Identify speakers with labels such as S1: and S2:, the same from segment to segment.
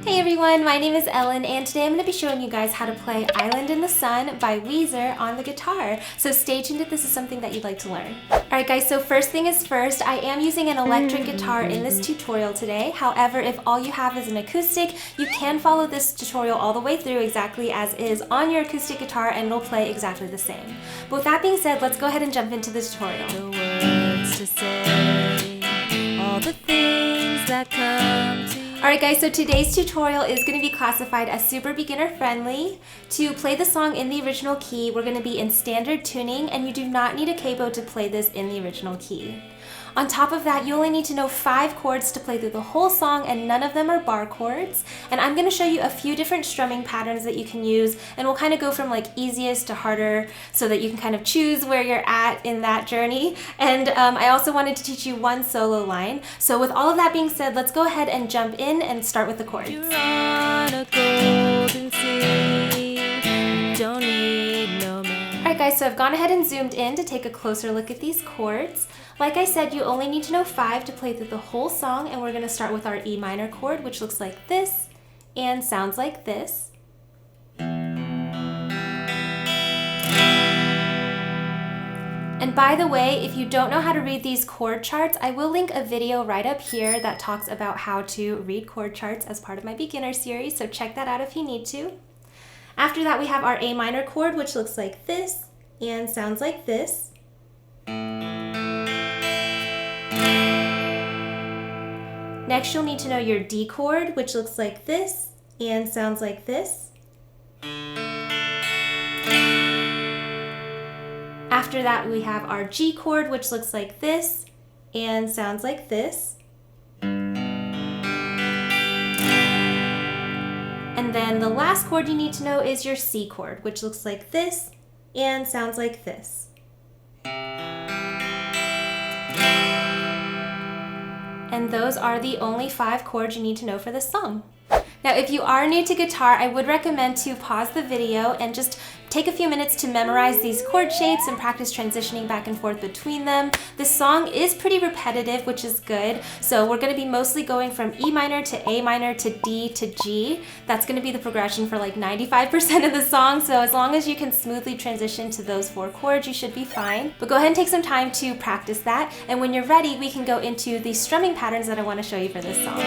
S1: Hey everyone, my name is Ellen and today I'm going to be showing you guys how to play Island in the Sun by Weezer on the guitar. So stay tuned if this is something that you'd like to learn. Alright guys, so first thing is first, I am using an electric guitar in this tutorial today. However, if all you have is an acoustic, you can follow this tutorial all the way through exactly as is on your acoustic guitar and it'll play exactly the same. But with that being said, let's go ahead and jump into the tutorial.
S2: The words to say, all the things that come to you.
S1: Alright guys, so today's tutorial is going to be classified as super beginner friendly. To play the song in the original key, we're going to be in standard tuning and you do not need a capo to play this in the original key. On top of that, you only need to know 5 chords to play through the whole song and none of them are bar chords. And I'm going to show you a few different strumming patterns that you can use and we'll kind of go from like easiest to harder so that you can kind of choose where you're at in that journey. And I also wanted to teach you one solo line. So with all of that being said, let's go ahead and jump in and start with the chords.
S2: You're on a golden sea, you don't need no man.
S1: Alright guys, so I've gone ahead and zoomed in to take a closer look at these chords. Like I said, you only need to know 5 to play through the whole song, and we're going to start with our E minor chord, which looks like this and sounds like this. And by the way, if you don't know how to read these chord charts, I will link a video right up here that talks about how to read chord charts as part of my beginner series, so check that out if you need to. After that, we have our A minor chord, which looks like this and sounds like this. Next, you'll need to know your D chord, which looks like this and sounds like this. After that, we have our G chord, which looks like this and sounds like this. And then the last chord you need to know is your C chord, which looks like this and sounds like this. And those are the only 5 chords you need to know for this song. Now, if you are new to guitar, I would recommend to pause the video and just take a few minutes to memorize these chord shapes and practice transitioning back and forth between them. This song is pretty repetitive, which is good. So we're going to be mostly going from E minor to A minor to D to G. That's going to be the progression for like 95% of the song. So as long as you can smoothly transition to those 4 chords, you should be fine. But go ahead and take some time to practice that. And when you're ready, we can go into the strumming patterns that I want to show you for this song.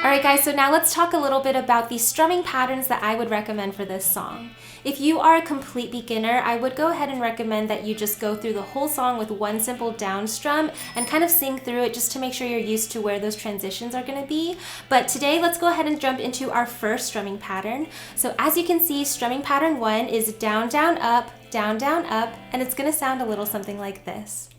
S1: Alright guys, so now let's talk a little bit about the strumming patterns that I would recommend for this song. If you are a complete beginner, I would go ahead and recommend that you just go through the whole song with one simple down strum and kind of sing through it just to make sure you're used to where those transitions are going to be. But today, let's go ahead and jump into our first strumming pattern. So as you can see, strumming pattern 1 is down, down, up, and it's going to sound a little something like this.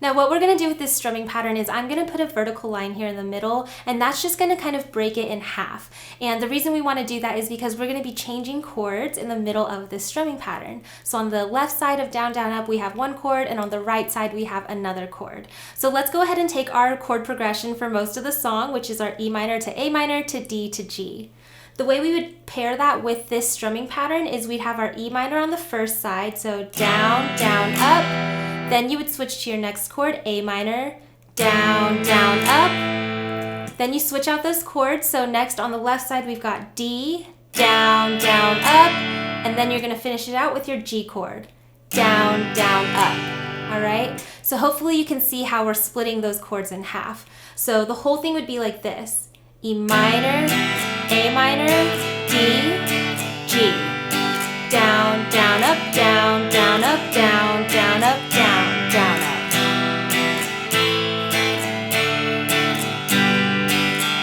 S1: Now what we're going to do with this strumming pattern is I'm going to put a vertical line here in the middle and that's just going to kind of break it in half. And the reason we want to do that is because we're going to be changing chords in the middle of this strumming pattern. So on the left side of down, down, up we have one chord and on the right side we have another chord. So let's go ahead and take our chord progression for most of the song, which is our E minor to A minor to D to G. The way we would pair that with this strumming pattern is we'd have our E minor on the first side, so down, down, up. Then you would switch to your next chord, A minor, down, down, up. Then you switch out those chords. So next on the left side, we've got D, down, down, up. And then you're going to finish it out with your G chord, down, down, up. All right? So hopefully you can see how we're splitting those chords in half. So the whole thing would be like this. E minor, A minor, D, G. Down, down, up, down, down, up, down, down, up, down, down, up.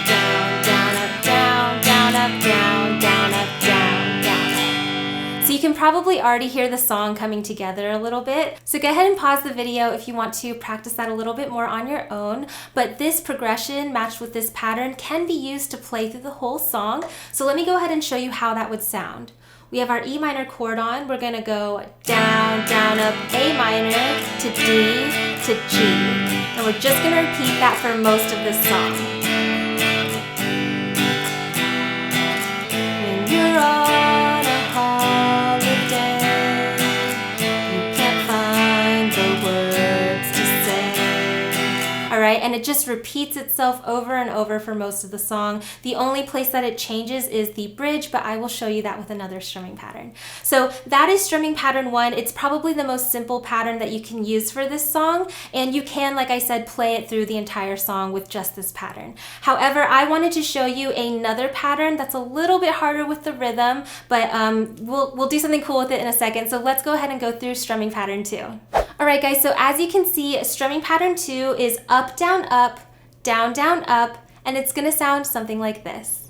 S1: Down, down, up, down, down, up, down, down, up, down, down, up. So you can probably already hear the song coming together a little bit. So go ahead and pause the video if you want to practice that a little bit more on your own. But this progression matched with this pattern can be used to play through the whole song. So let me go ahead and show you how that would sound. We have our E minor chord on. We're going to go down, down, up, A minor to D, to G. And we're just going to repeat that for most of this song. When you're on a holiday, you can't find the words to say. All right, and it just repeats itself over and over for most of the song. The only place that it changes is the bridge, but I will show you that with another strumming pattern. So that is strumming pattern 1. It's probably the most simple pattern that you can use for this song, and you can, like I said, play it through the entire song with just this pattern. However, I wanted to show you another pattern that's a little bit harder with the rhythm, but we'll do something cool with it in a second. So let's go ahead and go through strumming pattern 2. All right, guys, so as you can see, strumming pattern 2 is up, down, up, down, down, up, and it's gonna sound something like this.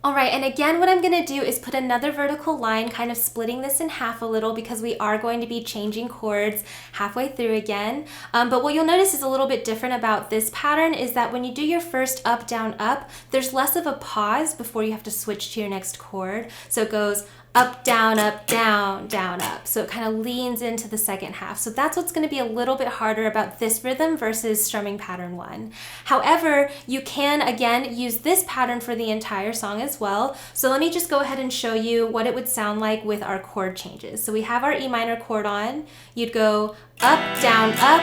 S1: All right, and again, what I'm gonna do is put another vertical line, kind of splitting this in half a little because we are going to be changing chords halfway through again. But what you'll notice is a little bit different about this pattern is that when you do your first up, down, up, there's less of a pause before you have to switch to your next chord. So it goes up, down, down, up. So it kind of leans into the second half. So that's what's going to be a little bit harder about this rhythm versus strumming pattern 1. However, you can, again, use this pattern for the entire song as well. So let me just go ahead and show you what it would sound like with our chord changes. So we have our E minor chord on. You'd go up, down, up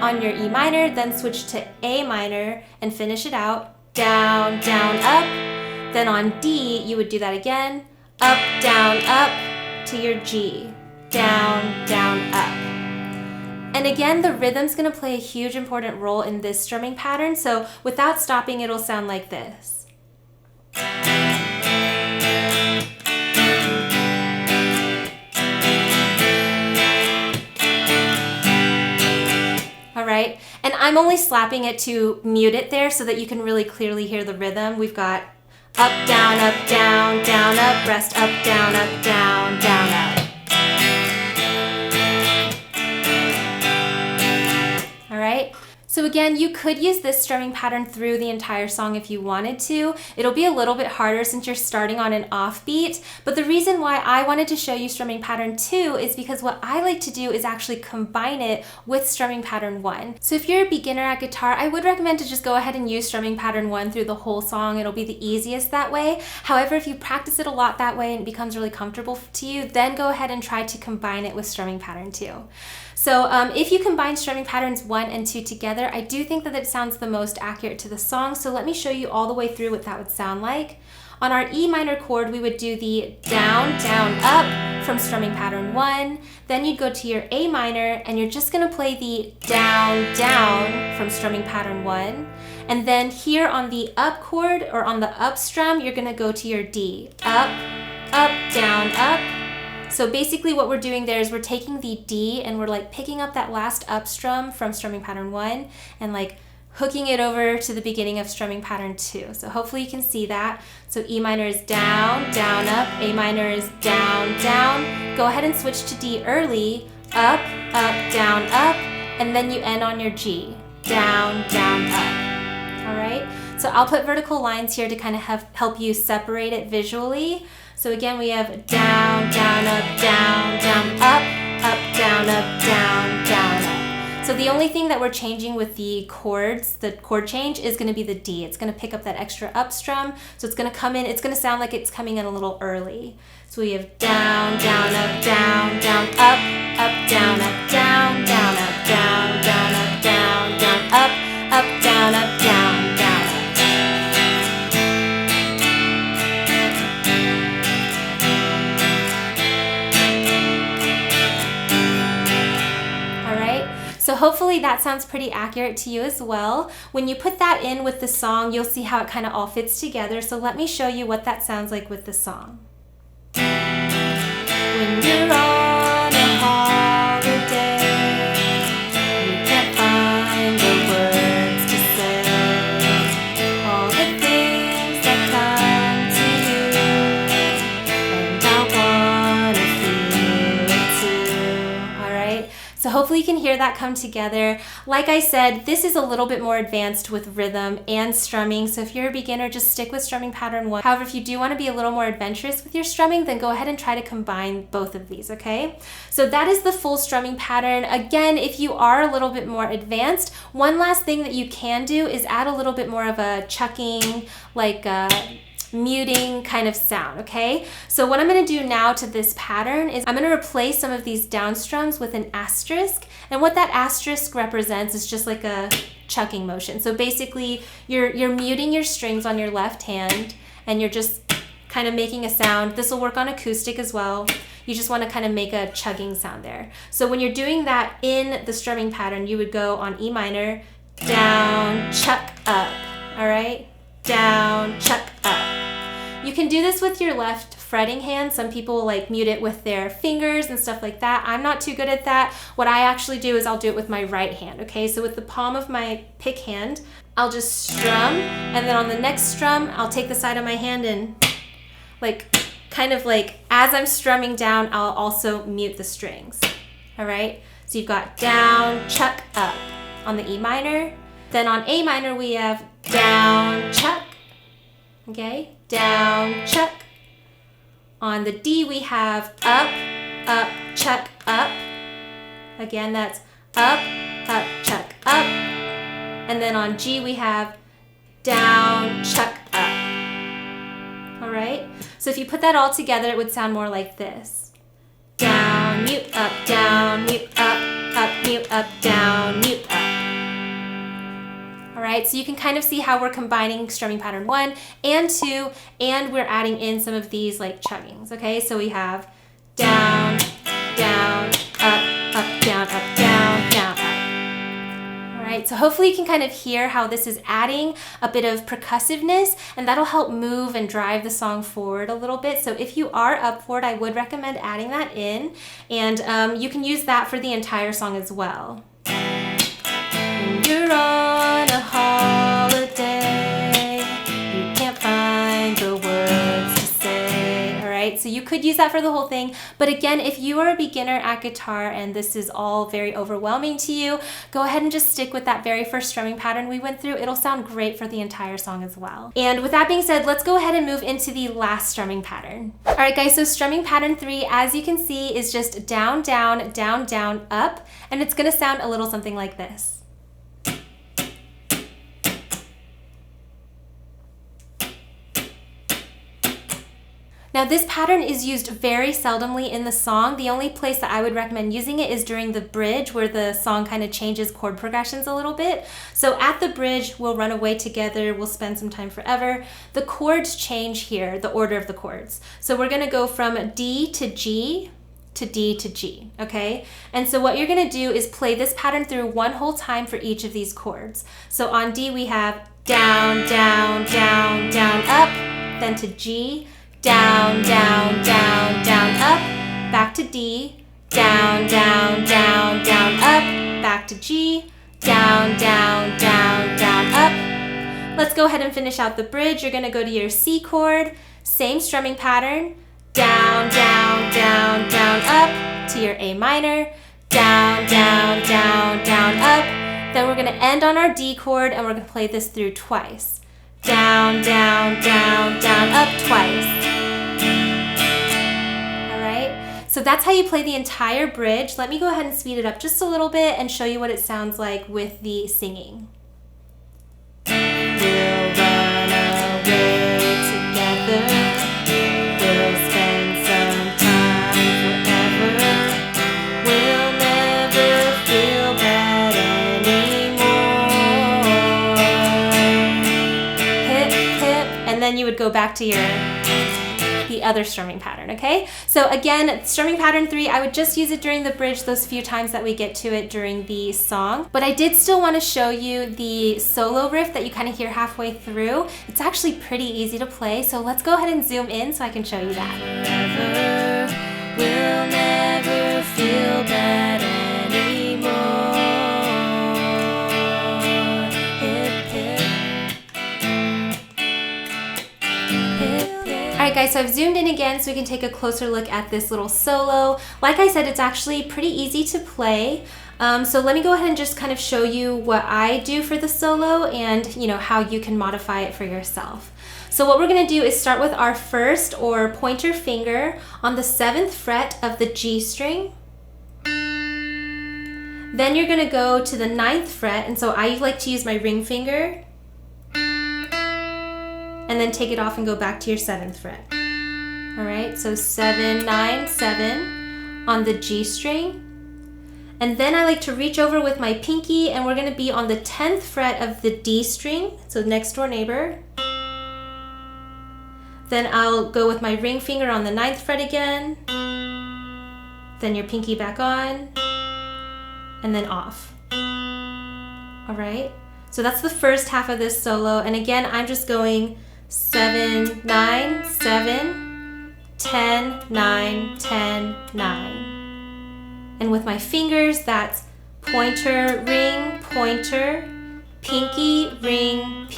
S1: on your E minor, then switch to A minor and finish it out. Down, down, up. Then on D, you would do that again. Up, up to your G, down, down, up. And again, the rhythm's gonna play a huge important role in this strumming pattern, so without stopping, it'll sound like this. All right, and I'm only slapping it to mute it there so that you can really clearly hear the rhythm. We've got up, down, up, rest, up, down, up. All right? So again, you could use this strumming pattern through the entire song if you wanted to. It'll be a little bit harder since you're starting on an offbeat, but the reason why I wanted to show you strumming pattern 2 is because what I like to do is actually combine it with strumming pattern 1. So if you're a beginner at guitar, I would recommend to just go ahead and use strumming pattern 1 through the whole song. It'll be the easiest that way. However, if you practice it a lot that way and it becomes really comfortable to you, then go ahead and try to combine it with strumming pattern 2. So if you combine strumming patterns 1 and 2 together, I do think that it sounds the most accurate to the song. So let me show you all the way through what that would sound like. On our E minor chord, we would do the down, down, up from strumming pattern 1. Then you'd go to your A minor and you're just gonna play the down, down from strumming pattern 1. And then here on the up chord or on the up strum, you're gonna go to your D. Up, down, up. So basically what we're doing there is we're taking the D and we're like picking up that last up strum from strumming pattern 1 and like hooking it over to the beginning of strumming pattern 2. So hopefully you can see that. So E minor is down, down, up, A minor is down, down. Go ahead and switch to D early, up, down, up, and then you end on your G, down, down, up. All right? So I'll put vertical lines here to kind of help you separate it visually. So again, we have down, down, up, down, up, down, up. So the only thing that we're changing with the chords, the chord change, is going to be the D. It's going to pick up that extra up strum. So it's going to come in, it's going to sound like it's coming in a little early. So we have down, down, up, down, up, down, up, down, up, down, up, down, up, down. So hopefully that sounds pretty accurate to you as well. When you put that in with the song, you'll see how it kind of all fits together. So let me show you what that sounds like with the song. When you're on a holiday, you can't find the words to say all the things that come to you, and I wanna feel it too. All right. So hopefully you can hear that come together. Like I said, this is a little bit more advanced with rhythm and strumming. So if you're a beginner, just stick with strumming pattern 1. However, if you do want to be a little more adventurous with your strumming, then go ahead and try to combine both of these, okay? So that is the full strumming pattern. Again, if you are a little bit more advanced, one last thing that you can do is add a little bit more of a chucking, like muting kind of sound, okay? So what I'm gonna do now to this pattern is I'm gonna replace some of these down strums with an asterisk, and what that asterisk represents is just like a chucking motion. So basically you're muting your strings on your left hand and you're just kind of making a sound. This will work on acoustic as well. You just want to kind of make a chugging sound there. So when you're doing that in the strumming pattern, you would go on E minor, down, chuck, up, all right? Down, chuck, up. You can do this with your left fretting hand. Some people like mute it with their fingers and stuff like that. I'm not too good at that. What I actually do is I'll do it with my right hand, okay? So with the palm of my pick hand, I'll just strum, and then on the next strum, I'll take the side of my hand and like, kind of like, as I'm strumming down, I'll also mute the strings, all right? So you've got down, chuck, up on the E minor. Then on A minor, we have down, chuck, okay? Down, chuck. On the D, we have up, chuck, up. Again, that's up, chuck, up. And then on G, we have down, chuck, up. All right? So if you put that all together, it would sound more like this. Down, mute, up, mute, up, down, mute, up. All right, so you can kind of see how we're combining strumming pattern 1 and 2, and we're adding in some of these like chuggings, okay? So we have down, down, up, down, down, up. All right, so hopefully you can kind of hear how this is adding a bit of percussiveness, and that'll help move and drive the song forward a little bit. So if you are up for it, I would recommend adding that in, and you can use that for the entire song as well. When you're on a holiday, you can't find the words to say. All right, so you could use that for the whole thing. But again, if you are a beginner at guitar and this is all very overwhelming to you, go ahead and just stick with that very first strumming pattern we went through. It'll sound great for the entire song as well. And with that being said, let's go ahead and move into the last strumming pattern. All right, guys, so strumming pattern 3, as you can see, is just down, down, down, down, up, and it's gonna sound a little something like this. Now this pattern is used very seldomly in the song. The only place that I would recommend using it is during the bridge, where the song kind of changes chord progressions a little bit. So at the bridge, we'll run away together, we'll spend some time forever. The chords change here, the order of the chords. So we're gonna go from D to G to D to G, okay? And so what you're gonna do is play this pattern through one whole time for each of these chords. So on D we have down, down, down, down, up, then to G, down, down, down, down, up, back to D, down, down, down, down, up, back to G, down, down, down, down, up. Let's go ahead and finish out the bridge. You're gonna go to your C chord, same strumming pattern, down, down, down, down, up, to your A minor, down, down, down, down, up. Then we're gonna end on our D chord and we're gonna play this through twice. Down, down, down, down, up twice. All right, so that's how you play the entire bridge. Let me go ahead and speed it up just a little bit and show you what it sounds like with the singing. We'll run away together. We'll spend some time forever. We'll never feel bad anymore. And then you would go back to the other strumming pattern, okay? So again, strumming pattern 3, I would just use it during the bridge those few times that we get to it during the song. But I did still want to show you the solo riff that you kind of hear halfway through. It's actually pretty easy to play, so let's go ahead and zoom in so I can show you that. Forever, we'll never feel bad anymore. Hip, hip. Hip, hip. All right, Alright guys, so I've zoomed in again so we can take a closer look at this little solo. Like I said, it's actually pretty easy to play. So let me go ahead and just kind of show you what I do for the solo and how you can modify it for yourself. So what we're going to do is start with our first or pointer finger on the 7th fret of the G string. Then you're going to go to the 9th fret, and so I like to use my ring finger, and then take it off and go back to your 7th fret. All right, so 7, 9, 7 on the G string. And then I like to reach over with my pinky, and we're going to be on the 10th fret of the D string, so next door neighbor. Then I'll go with my ring finger on the 9th fret again, then your pinky back on, and then off. All right, so that's the first half of this solo, and again, I'm just going 7, 9, 7, 10, 9, 10, 9. And with my fingers, that's pointer, pinky, ring.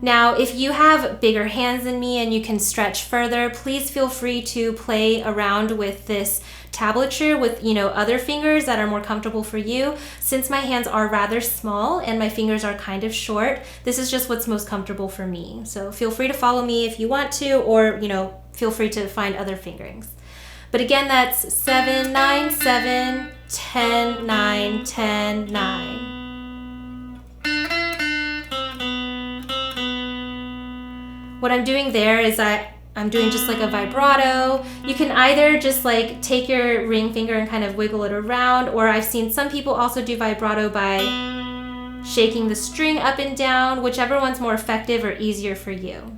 S1: Now, if you have bigger hands than me and you can stretch further, please feel free to play around with this tablature with, other fingers that are more comfortable for you. Since my hands are rather small and my fingers are kind of short, this is just what's most comfortable for me. So feel free to follow me if you want to, or, feel free to find other fingerings. But again, that's 7, 9, 7, 10, 9, 10, 9. What I'm doing there is I'm doing just like a vibrato. You can either just like take your ring finger and kind of wiggle it around, or I've seen some people also do vibrato by shaking the string up and down, whichever one's more effective or easier for you.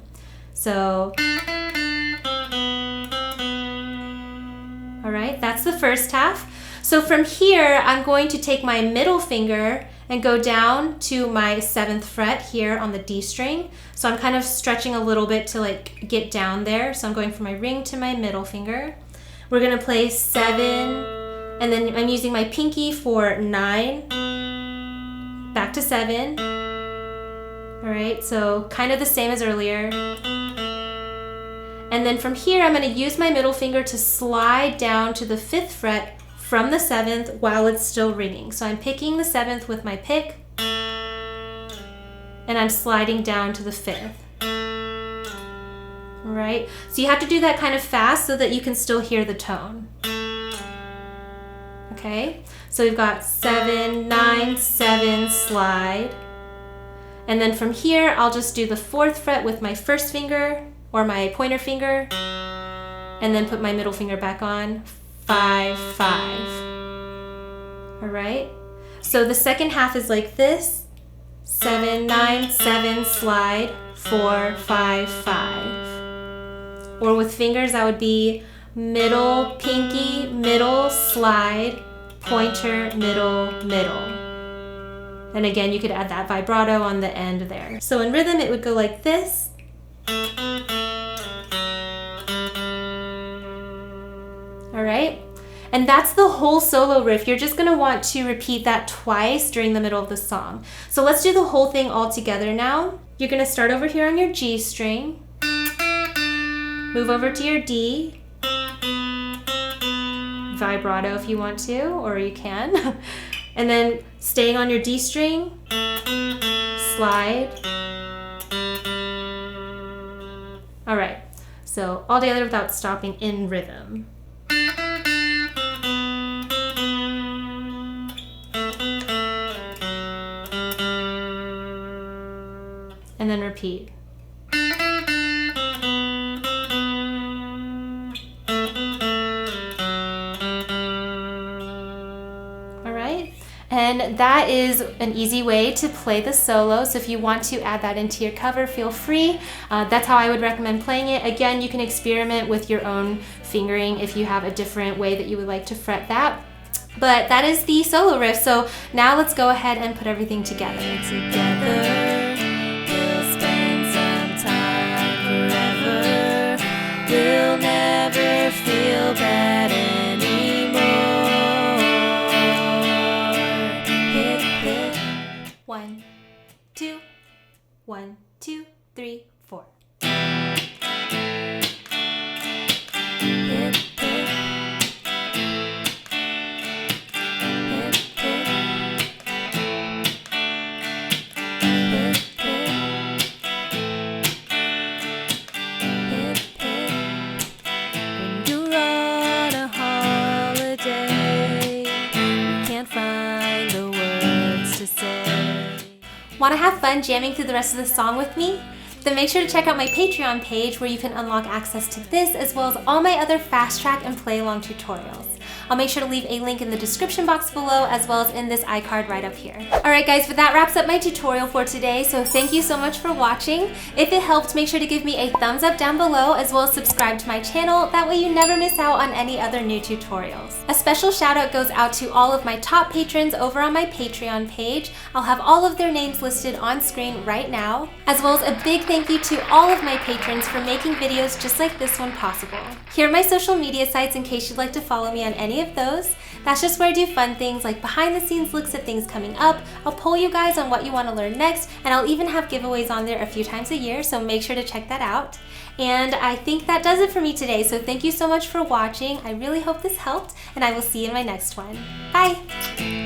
S1: So, all right, that's the first half. So from here, I'm going to take my middle finger and go down to my 7th fret here on the D string. So I'm kind of stretching a little bit to like get down there. So I'm going from my ring to my middle finger. We're gonna play 7, and then I'm using my pinky for 9, back to 7. All right, so kind of the same as earlier. And then from here, I'm gonna use my middle finger to slide down to the 5th fret from the 7th while it's still ringing. So I'm picking the 7th with my pick, and I'm sliding down to the 5th. All right, so you have to do that kind of fast so that you can still hear the tone. Okay, so we've got 7, 9, 7, slide. And then from here, I'll just do the 4th fret with my first finger or my pointer finger, and then put my middle finger back on. 5, 5. All right, so the second half is like this: 7, 9, 7, slide, 4, 5, 5. Or with fingers, that would be middle, pinky, middle, slide, pointer, middle, middle. And again, you could add that vibrato on the end there. So in rhythm, it would go like this. All right, and that's the whole solo riff. You're just gonna want to repeat that twice during the middle of the song. So let's do the whole thing all together now. You're gonna start over here on your G string, move over to your D, vibrato if you want to, or you can, and then staying on your D string, slide. All right, so all together without stopping in rhythm. And then repeat. All right, and that is an easy way to play the solo. So if you want to add that into your cover, feel free. That's how I would recommend playing it. Again, you can experiment with your own fingering if you have a different way that you would like to fret that. But that is the solo riff. So now let's go ahead and put everything together.
S2: We'll never feel bad anymore. Hip, hip.
S1: 1, 2, 1, 2, 3, 4. Want to have fun jamming through the rest of the song with me? Then make sure to check out my Patreon page where you can unlock access to this as well as all my other fast track and play along tutorials. I'll make sure to leave a link in the description box below as well as in this iCard right up here. Alright guys, but that wraps up my tutorial for today, so thank you so much for watching. If it helped, make sure to give me a thumbs up down below as well as subscribe to my channel, that way you never miss out on any other new tutorials. A special shout out goes out to all of my top patrons over on my Patreon page. I'll have all of their names listed on screen right now, as well as a big thank you to all of my patrons for making videos just like this one possible. Here are my social media sites in case you'd like to follow me on any of those. That's just where I do fun things like behind the scenes looks at things coming up. I'll poll you guys on what you want to learn next, and I'll even have giveaways on there a few times a year, so make sure to check that out. And I think that does it for me today, so thank you so much for watching. I really hope this helped, and I will see you in my next one. Bye!